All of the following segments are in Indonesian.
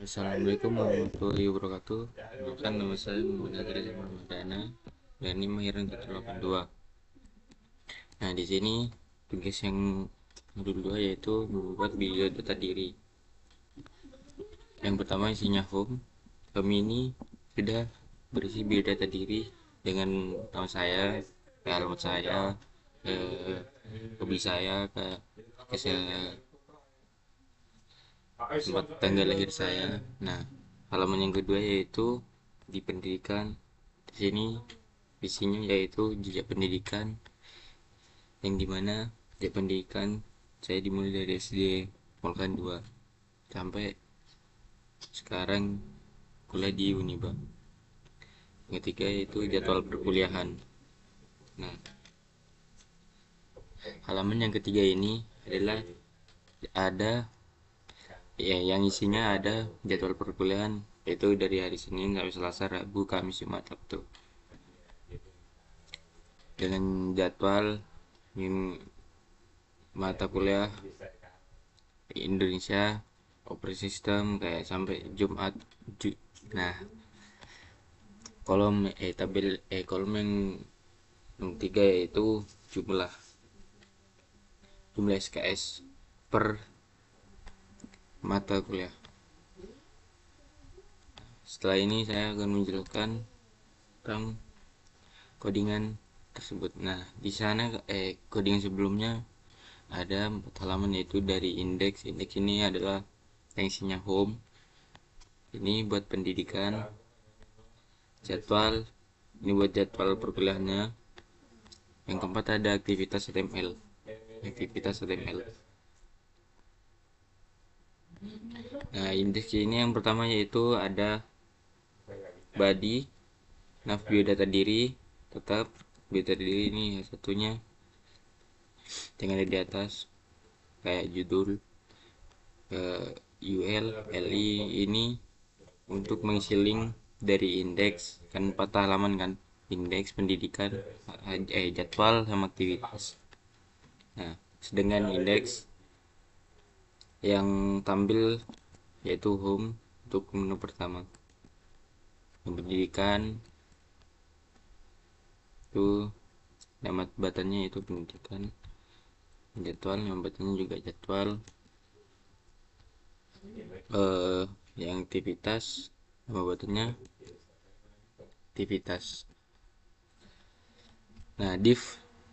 Assalamualaikum warahmatullahi wabarakatuh. Perkenalkan, nama saya Muhammad Adrian Ramadana dan ini Mahiran 182. Nah, di sini tugas yang modul 2 yaitu membuat video data diri. Yang pertama isinya home. Home ini sudah berisi video data diri dengan nama saya, alamat saya, hobi saya, ke tempat tanggal lahir saya. Nah, halaman yang kedua yaitu di pendidikan. Di sini isinya yaitu jejak pendidikan, yang dimana jejak pendidikan saya dimulai dari SD Polkan 2 sampai sekarang kuliah di Uniba. Yang ketiga yaitu jadwal perkuliahan. Nah, halaman yang ketiga ini adalah ada yang isinya ada jadwal perkuliahan, yaitu dari hari Senin sampai Selasa, Rabu, Kamis, Jumat, Sabtu, dengan jadwal mata kuliah Indonesia operasi sistem kayak sampai Jumat. Nah, kolom yang tiga yaitu jumlah SKS per mata kuliah. Setelah ini saya akan menjelaskan tentang codingan tersebut. Nah, di sana codingan sebelumnya ada 4 halaman, yaitu dari indeks. Indeks ini adalah yang isinya home. Ini buat pendidikan. Jadwal ini buat jadwal perkuliahannya. Yang keempat ada aktivitas HTML. Nah, indeks ini yang pertama yaitu ada body, nav biodata diri, tetap biodata diri ini satunya yang ada di atas kayak judul, UL, LI ini untuk mengisi link dari indeks, kan 4 halaman kan, indeks, pendidikan, jadwal sama aktivitas. Nah, sedangkan indeks yang tampil yaitu home untuk menu pertama. Yang pendidikan itu nama buttonnya itu pendidikan, jadwal nama buttonnya juga jadwal, yang aktivitas nama buttonnya aktivitas. Nah, div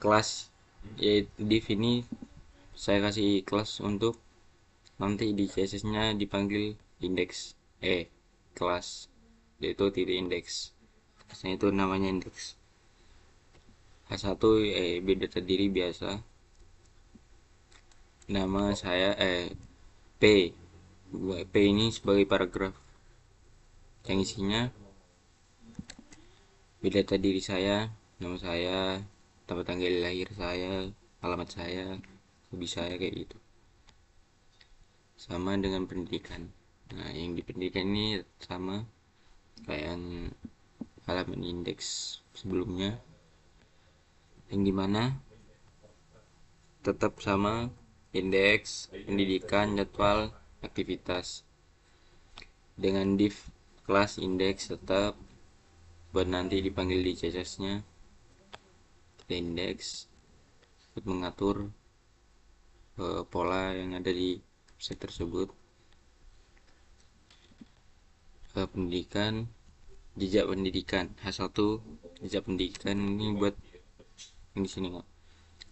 kelas, yaitu div ini saya kasih kelas untuk nanti di CSS nya dipanggil indeks kelas, yaitu titik indeks, kelasnya itu namanya indeks. H1 biodata diri biasa, nama saya P ini sebagai paragraf yang isinya biodata diri saya, nama saya, tempat tanggal lahir saya, alamat saya, hobi saya, kayak gitu. Sama dengan pendidikan. Nah, yang di pendidikan ini sama kayak yang halaman indeks sebelumnya, yang dimana tetap sama indeks, pendidikan, jadwal, aktivitas, dengan div kelas indeks tetap buat nanti dipanggil di CSS nya indeks untuk mengatur pola yang ada di set tersebut. Pendidikan, jejak pendidikan H1, jejak pendidikan ini buat yang di sini kok,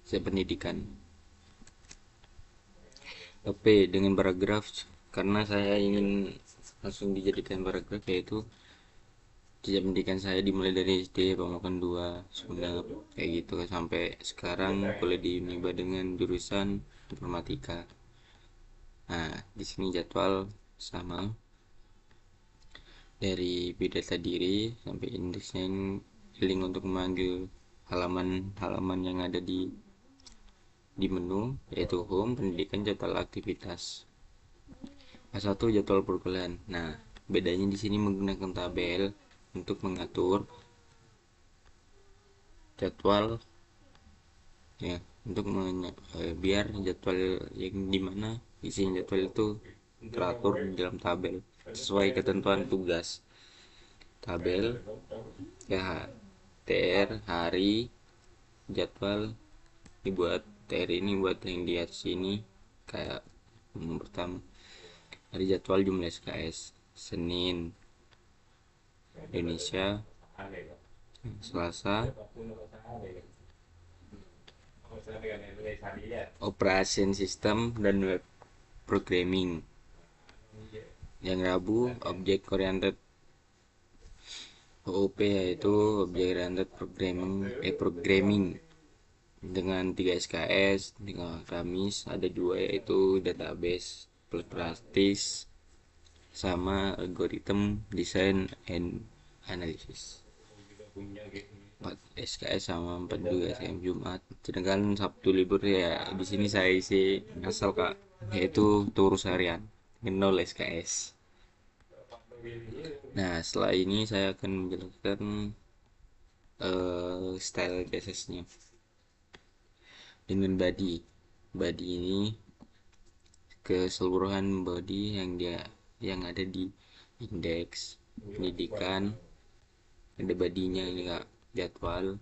jejak pendidikan. P dengan paragraf, karena saya ingin langsung dijadikan paragraf, yaitu jejak pendidikan saya dimulai dari SD Pamakan 2 Sunda kayak gitu sampai sekarang kuliah di Uniba dengan jurusan informatika. Nah, di sini jadwal sama dari biodata diri sampai indeksnya, ini link untuk memanggil halaman yang ada di menu, yaitu home, pendidikan, jadwal, aktivitas. A1 jadwal perkuliahan. Nah, bedanya di sini menggunakan tabel untuk mengatur jadwal ya, untuk biar jadwal yang dimana isi jadwal itu teratur di dalam tabel. sesuai ketentuan tugas. Tabel ya, TR hari, jadwal dibuat. TR ini buat yang di atas ini, kayak pertama hari jadwal jumlah SKS Senin Indonesia, Selasa operation system dan web programming, yang Rabu object oriented OOP yaitu object oriented programming dengan 3 SKS. Dengan Kamis ada 2 yaitu database plus praktis sama algorithm design and analysis. 4 SKS sama 4 juga SKM Jumat. Sedangkan Sabtu libur ya di sini saya isi asal kak, yaitu turus harian 0 SKS. Nah setelah ini saya akan menjelaskan style CSS-nya dengan body ini keseluruhan body yang ada di indeks pendidikan. Ada badinya ini kak, jadwal,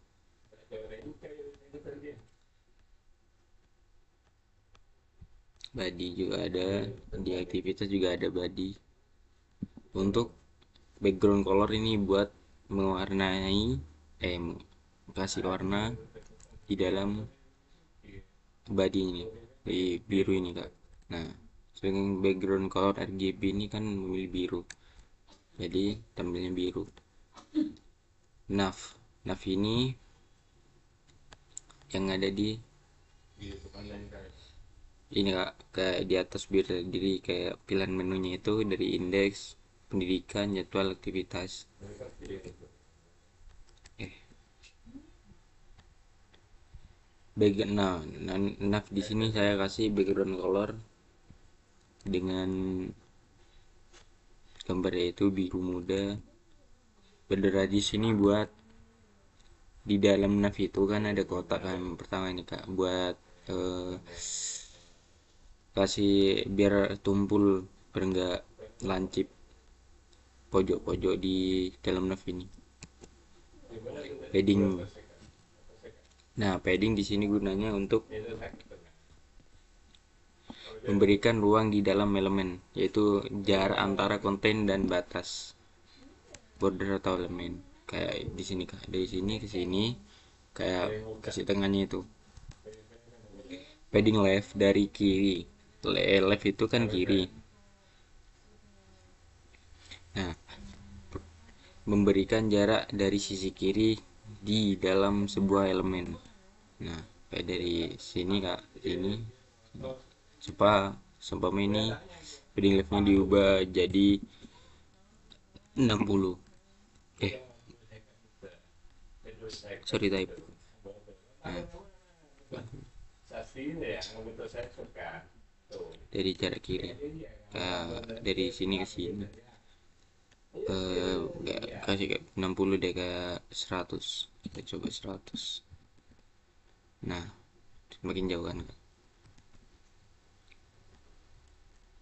body juga ada, di aktivitas juga ada body. Untuk background color ini buat mewarnai kasih warna di dalam body ini, di biru ini kak. Nah sedangkan background color RGB ini kan memilih biru, jadi tampilnya biru. nav ini yang ada di ini kak, kayak di atas berdiri kayak pilihan menunya itu dari indeks pendidikan, jadwal, aktivitas. Nav di sini saya kasih background color dengan gambar yaitu biru muda. Bendera di sini buat di dalam nav itu kan ada kotak kan, pertama ini kak buat kasih biar tumpul, biar enggak lancip pojok-pojok di dalam nav ini. Padding. Nah padding di sini gunanya untuk memberikan ruang di dalam elemen, yaitu jarak antara konten dan batas border atau elemen. Kayak di sini kak, dari sini ke sini kayak kasih tengahnya itu. Padding left dari kiri, left itu kan kiri. Nah memberikan jarak dari sisi kiri di dalam sebuah elemen. Nah kayak dari sini kak, ini supaya ini padding leftnya diubah jadi 60. Sorry type. Nah, dari jarak kiri dari sini ke sini kasih kayak 60 deh, kayak 100. Kita coba 100. Nah semakin jauh kan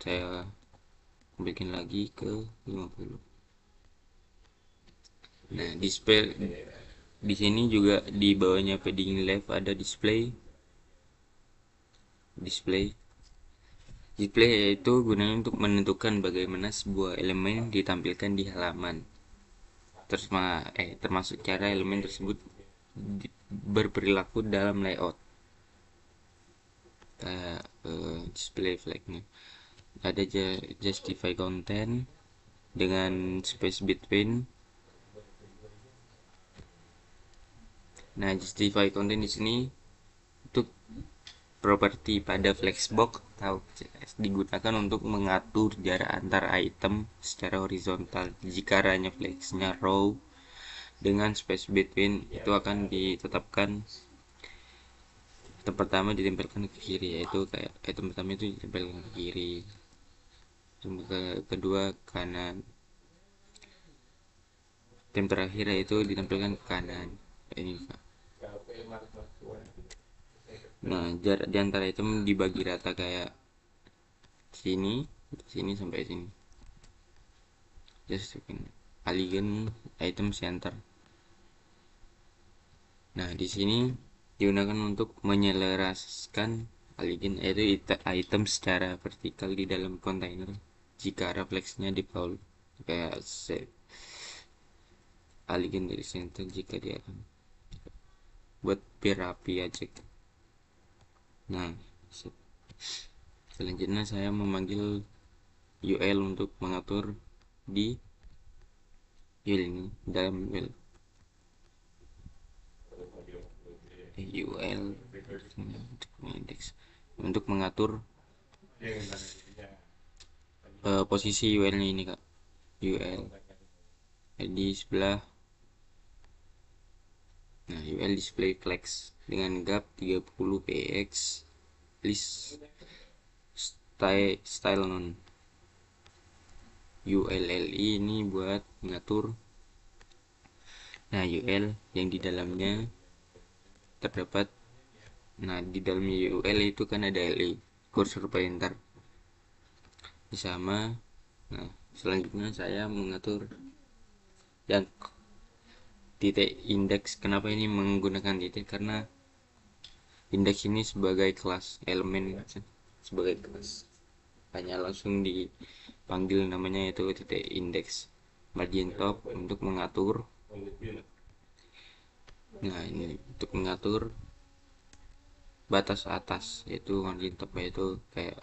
saya bikin lagi ke 50. Nah display di sini juga di bawahnya padding left ada display yaitu gunanya untuk menentukan bagaimana sebuah elemen ditampilkan di halaman, termasuk cara elemen tersebut berperilaku dalam layout. Kayak display flagnya ada justify content dengan space between. Nah justify content di sini untuk properti pada flexbox atau digunakan untuk mengatur jarak antar item secara horizontal. Jika arahnya flexnya row dengan space between itu akan ditetapkan item pertama ditempelkan ke kiri, yaitu kayak item pertama itu ditempelkan ke kiri, kedua kanan, item terakhir yaitu ditempelkan ke kanan. Ini nah jarak di antara item dibagi rata kayak sini sampai sini. just Polygon item center. Nah, di sini digunakan untuk menyelaraskan polygon, yaitu item secara vertikal di dalam kontainer jika refleksnya di default kayak polygon dari center jika dia buat biar rapi aja. Nah, selanjutnya saya memanggil UL untuk mengatur di UL ini dalam UL untuk indeks untuk mengatur posisi UL nya ini kak. UL di sebelah, nah UL display flex dengan gap 30 px list style non. ULLI ini buat mengatur, nah UL yang di dalamnya terdapat, nah di dalamnya UL itu kan ada LI cursor pointer sama. Nah, selanjutnya saya mengatur dan titik indeks. Kenapa ini menggunakan titik? Karena indeks ini sebagai kelas elemen, sebagai kelas hanya langsung dipanggil namanya itu titik indeks. Margin top untuk mengatur, nah ini untuk mengatur batas atas, yaitu margin top, yaitu kayak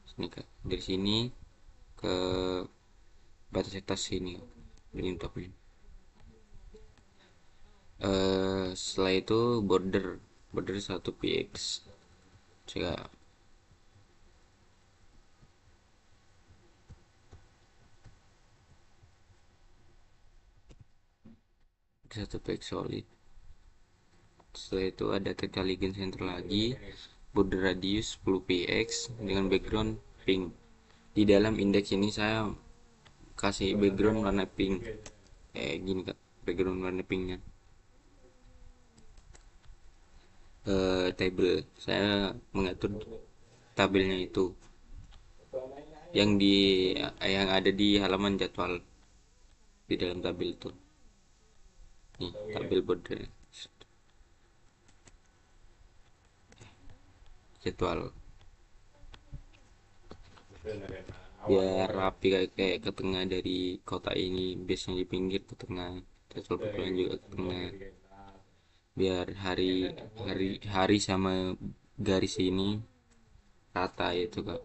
sini kak, dari sini ke batas atas sini margin topnya. Setelah itu border 1 px jika 1 px solid. Setelah itu ada polygon center lagi, border radius 10 px dengan background pink. Di dalam indeks ini saya kasih background warna pink gini kak, background warna pinknya. Table, saya mengatur tabelnya itu yang ada di halaman jadwal di dalam tabel itu. Nih, tabel border jadwal biar rapi, kayak ke tengah dari kotak ini, biasanya di pinggir ke tengah, jadwal bulanan juga ke tengah, biar hari sama garis ini rata itu kak.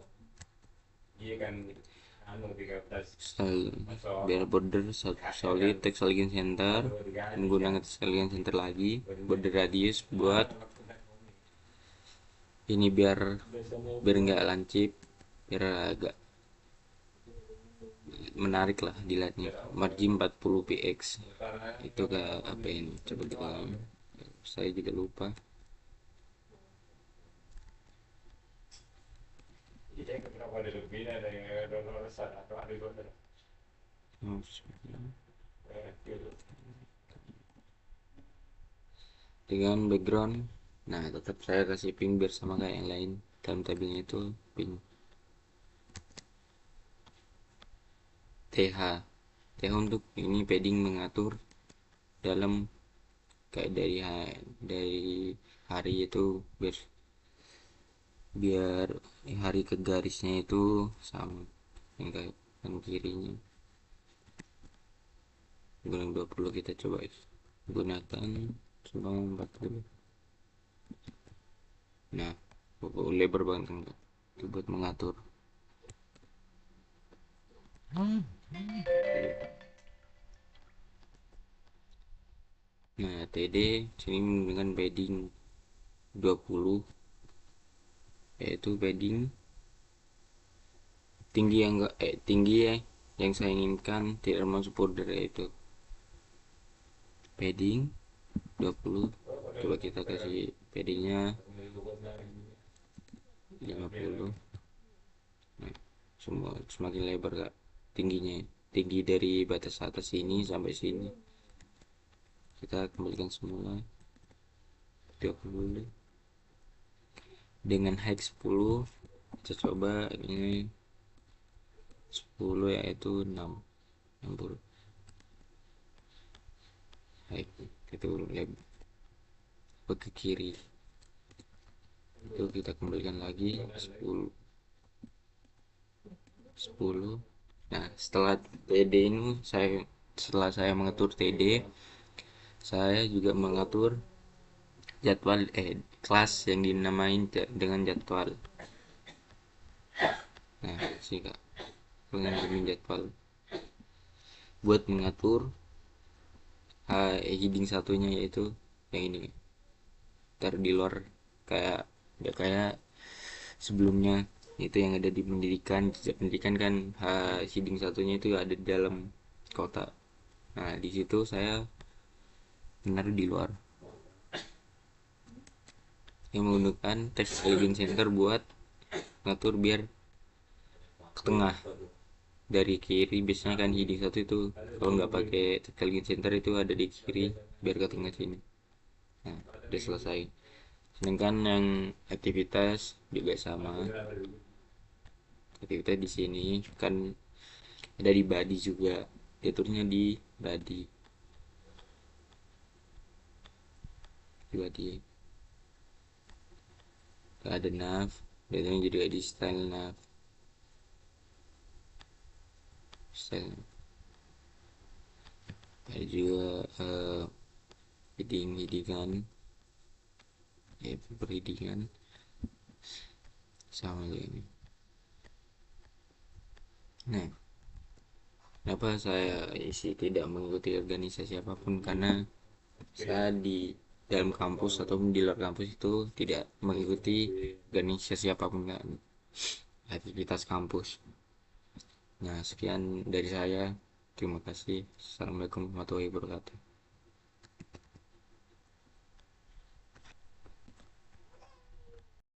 Biar border solid, text align center, menggunakan text align center lagi, border radius buat ini biar nggak lancip, biar agak menarik lah dilihatnya. Margin 40 px itu ke apa ini, coba kita, saya juga lupa. Dengan background, nah tetap saya kasih pink biar sama kayak yang lain dalam tabelnya itu pink. TH untuk ini padding, mengatur dalam kayak dari hari itu biar hari ke garisnya itu sama yang kayak kan kirinya. Gunakan 20, kita coba gunakan selama 40. Nah, lebar banget kan itu buat mengatur. Nah, TD sini dengan padding 20, yaitu padding tinggi yang enggak tinggi ya yang saya inginkan, tidak masuk border, yaitu padding 20. Coba kita kasih paddingnya 50. Nah, semua semakin lebar kak tingginya, tinggi dari batas atas sini sampai sini. Kita kembalikan semula 20 dengan height 10. Kita coba ini 10 yaitu 6. 60. Baik, itu ke kiri itu kita kembalikan lagi 10. Nah, setelah TD ini setelah saya mengatur TD, saya juga mengatur jadwal kelas yang dinamain dengan jadwal. Nah, sih kak, dengan jadwal buat mengatur heading satunya, yaitu yang ini ntar di luar, kayak ya kayak sebelumnya itu yang ada di pendidikan. Jejak pendidikan kan heading satunya itu ada di dalam kota. Nah, di situ saya menaruh di luar yang menggunakan text heading center buat ngatur biar ke tengah. Dari kiri biasanya kan heading satu itu kalau nggak pakai text heading center itu ada di kiri, biar ke tengah sini. Nah, udah selesai. Sedangkan yang aktivitas juga sama. Aktivitas di sini kan ada di body juga, diaturnya di body. Ada nav, biasanya juga di style nav. Ada juga headingan, ya perheadingan sama ini. Nah, kenapa saya tidak mengikuti organisasi apapun? Karena saya di dalam kampus atau di luar kampus itu tidak mengikuti organisasi apapun, kan, aktivitas kampus. Nah, sekian dari saya. Terima kasih. Assalamualaikum warahmatullahi wabarakatuh.